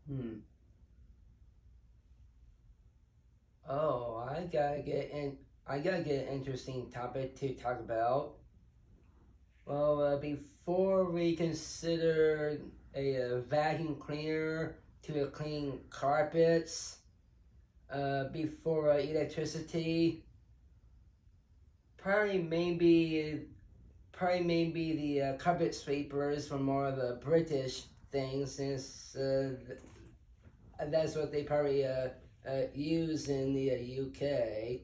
Hmm. Oh, I gotta get an interesting topic to talk about. Well, before we consider a vacuum cleaner to clean carpets, before electricity, probably maybe probably maybe the carpet sweepers were more of a British thing since that's what they probably use in the UK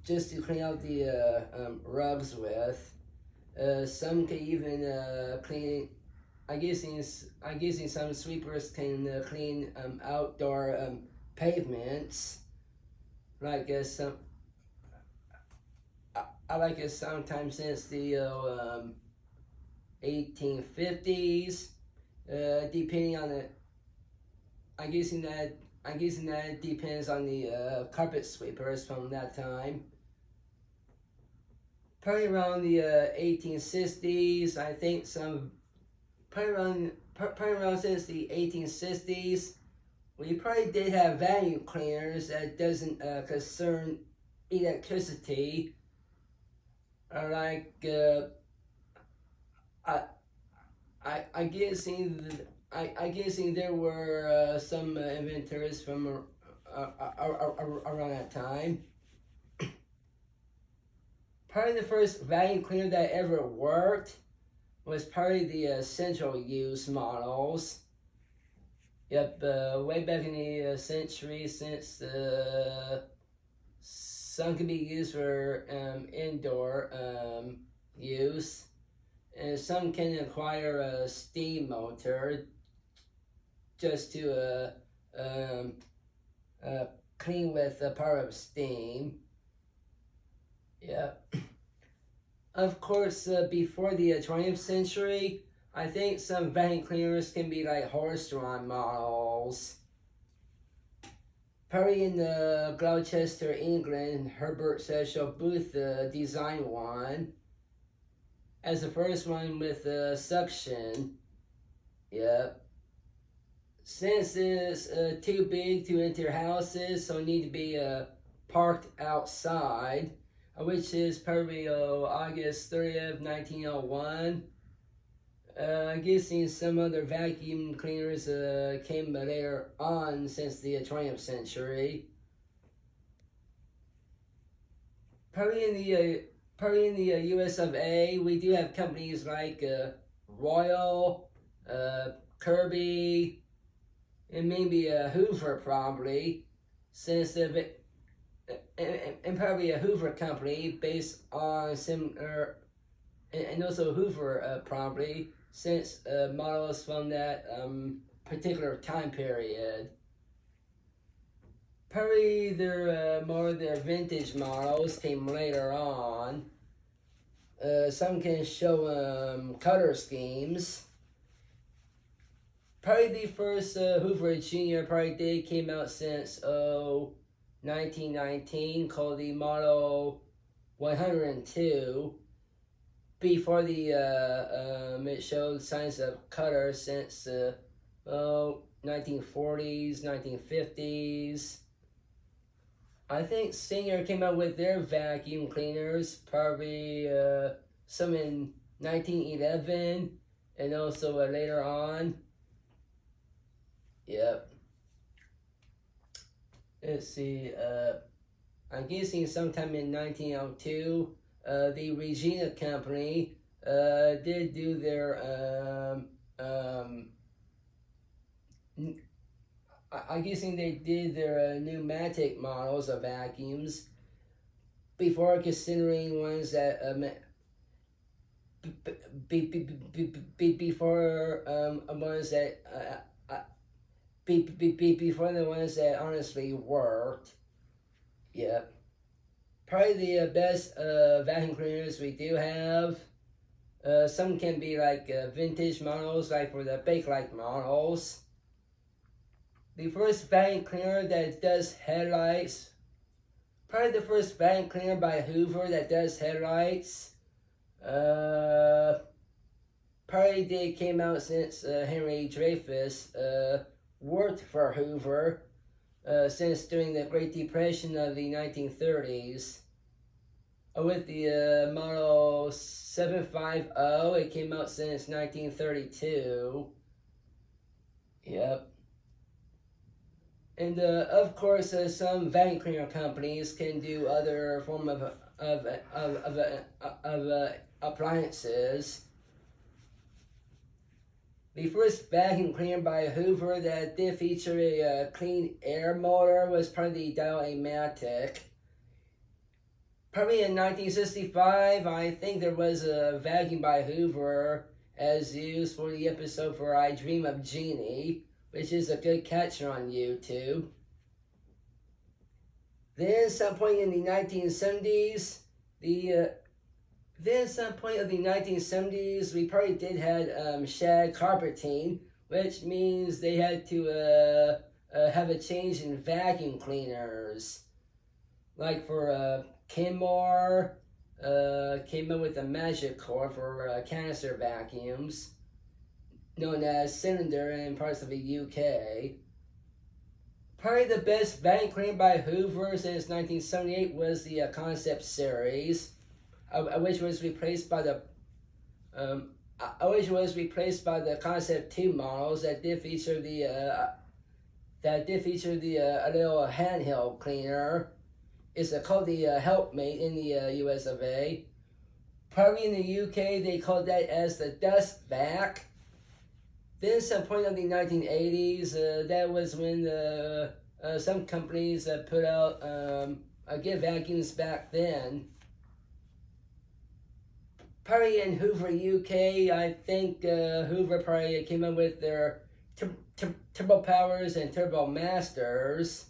just to clean out the rugs with. Some can even clean. I guess in some sweepers can clean outdoor pavements. Like some, I like it sometimes since the 1850s. Depending on the, I guess in that I guess in that depends on the carpet sweepers from that time. Probably around the 1860s, I think some probably around since the 1860s, we probably did have vacuum cleaners that doesn't concern electricity. Like I I guessing I guessing there were some inventors from around that time. Probably the first vacuum cleaner that ever worked was probably the central use models. Yep, way back in the century, since some can be used for indoor use, and some can acquire a steam motor just to um, uh, clean with the power of steam. Yep. Of course, before the 20th century, I think some vacuum cleaners can be like horse-drawn models. Probably in Gloucester, England, Herbert Cecil Booth designed one as the first one with suction. Yep. Since it's too big to enter houses, so it need to be parked outside, which is probably August 30th, 1901. I guess some other vacuum cleaners came later on since the 20th century. Probably in the U.S. of A, we do have companies like Royal, Kirby, and maybe Hoover probably, since the and probably a Hoover company based on similar and also Hoover probably since models from that particular time period. Probably their vintage models came later on. Some can show color schemes. Probably the first Hoover Junior probably did came out since 1919 called the Model 102. Before the it showed signs of color since 1940s, 1950s. I think Singer came out with their vacuum cleaners probably some in 1911 and also later on. Yep. Let's see. I'm guessing sometime in 1902, the Regina Company did do their I'm guessing they did their pneumatic models of vacuums before considering ones that before ones that before the ones that honestly worked. Yep. Probably the best vacuum cleaners we do have. Some can be like vintage models, like for the Bakelite models. The first vacuum cleaner that does headlights. Probably the first vacuum cleaner by Hoover that does headlights. Uh, probably did came out since Henry Dreyfuss worked for Hoover since during the Great Depression of the 1930s. With the Model 750, it came out since 1932. Yep. And of course, some vacuum cleaner companies can do other form of appliances. The first vacuum cleaner by Hoover that did feature a clean air motor was part of the Dial-A-Matic. Probably in 1965, I think there was a vacuum by Hoover as used for the episode for I Dream of Jeannie, which is a good catcher on YouTube. Then at some point in the 1970s, we probably did had shag carpeting, which means they had to have a change in vacuum cleaners. Like for Kenmore, came in with a Magicor for canister vacuums, known as Cylinder in parts of the UK. Probably the best vacuum cleaner by Hoover since 1978 was the Concept Series, which was replaced by the Concept 2 models that did feature the a little handheld cleaner. It's called the Helpmate in the US of A. Probably in the UK they called that as the Dust Vac. Then some point in the 1980s, that was when some companies put out good vacuums back then. Probably in Hoover UK, I think Hoover probably came up with their Turbo Powers and Turbo Masters.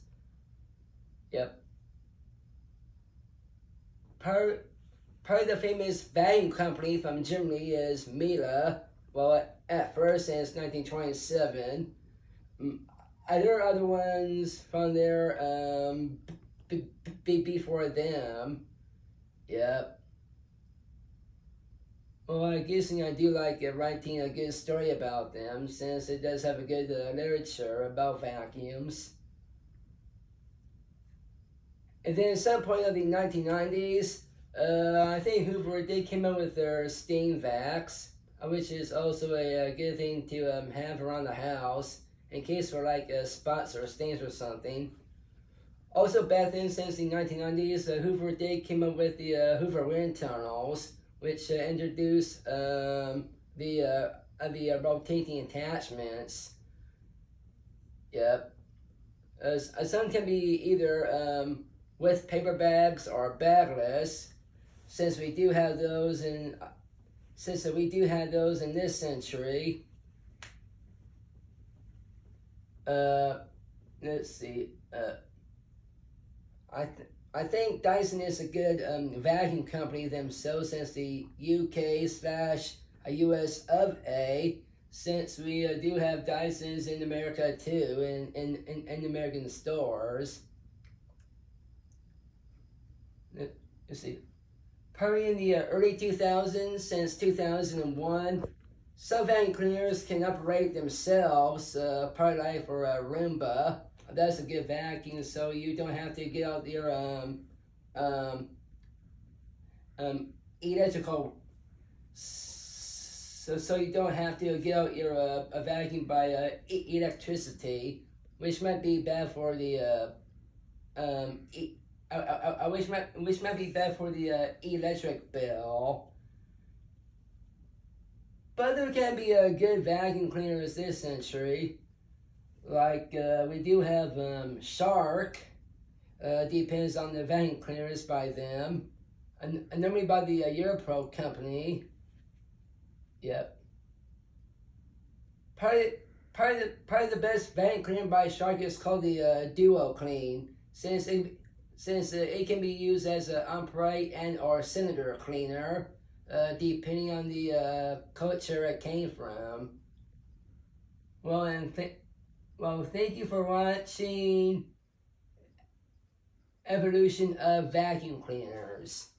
Yep. Probably the famous vacuum company from Germany is Miele. Well, at first since 1927. There are other ones from there before them. Yep. Well, I guess I do like writing a good story about them, since it does have a good literature about vacuums. And then at some point of the 1990s, I think Hoover did come up with their steam vacs, which is also a good thing to have around the house in case for like spots or stains or something. Also back then, since the 1990s, Hoover did come up with the Hoover wind tunnels, which introduced the rotating attachments. Yep. Some can be either with paper bags or bagless, since we do have those in this century. Let's see. I think Dyson is a good vacuum company themselves, since the UK/US of A, since we do have Dysons in America too, in American stores. Let's see. Probably in the early 2000s, since 2001, some vacuum cleaners can operate themselves, probably like for a Roomba. That's a good vacuum, so you don't have to get out your electrical. So you don't have to get out your a vacuum by electricity, which might be bad for the which might be bad for the electric bill. But there can be good vacuum cleaners this century. Like we do have Shark. Depends on the vacuum cleaners by them. And normally by the Europro company. Yep. Probably the best vacuum cleaner by Shark is called the Duo Clean, since it can be used as an upright and or cylinder cleaner, depending on the culture it came from. Well, thank you for watching Evolution of Vacuum Cleaners.